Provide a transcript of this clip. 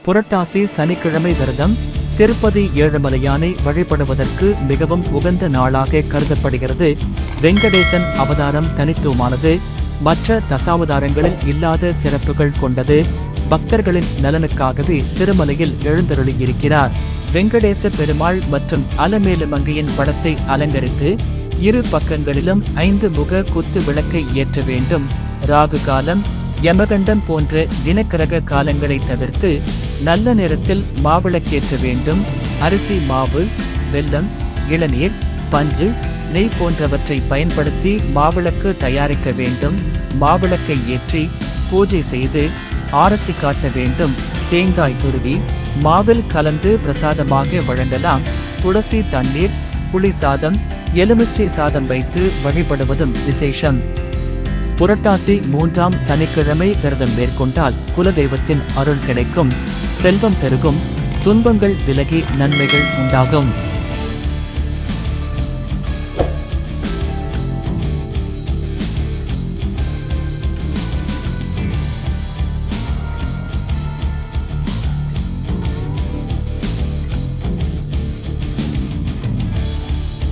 புரட்டாசி சனிக்கிழமை விரதம் திருப்பதி ஏழுமலையானை வழிபடுவதற்கு மிகவும் உகந்த நாளாக கருதப்படுகிறது. வெங்கடேசன் அவதாரம் தனித்துவமானது, மற்ற தசாவதாரங்களில் இல்லாத சிறப்புகள் கொண்டது. பக்தர்களின் நலனுக்காகவே திருமலையில் எழுந்தருளியிருக்கிறார். வெங்கடேச பெருமாள் மற்றும் அலமேலுமங்கையின் படத்தை அலங்கரித்து இரு பக்கங்களிலும் 5 முக குத்து விளக்கை ஏற்ற வேண்டும். ராகு காலம், யமகண்டம் போன்ற தினக்கிரக காலங்களை தவிர்த்து நல்ல நேரத்தில் மாவிளக்கேற்ற வேண்டும். அரிசி மாவு, வெல்லம், இளநீர், பஞ்சு, நெய் போன்றவற்றை பயன்படுத்தி மாவிளக்கு தயாரிக்க வேண்டும். மாவிளக்கை ஏற்றி பூஜை செய்து ஆரத்தி காட்ட வேண்டும். தேங்காய் துருவி மாவில் கலந்து பிரசாதமாக வழங்கலாம். துளசி தண்ணீர், புளி சாதம், எலுமிச்சை சாதம் வைத்து வழிபடுவதும் விசேஷம். புரட்டாசி 3ஆம் சனிக்கிழமை விரதம் மேற்கொண்டால் குலதெய்வத்தின் அருள் கிடைக்கும், செல்வம் பெருகும், துன்பங்கள் விலகி நன்மைகள் உண்டாகும்.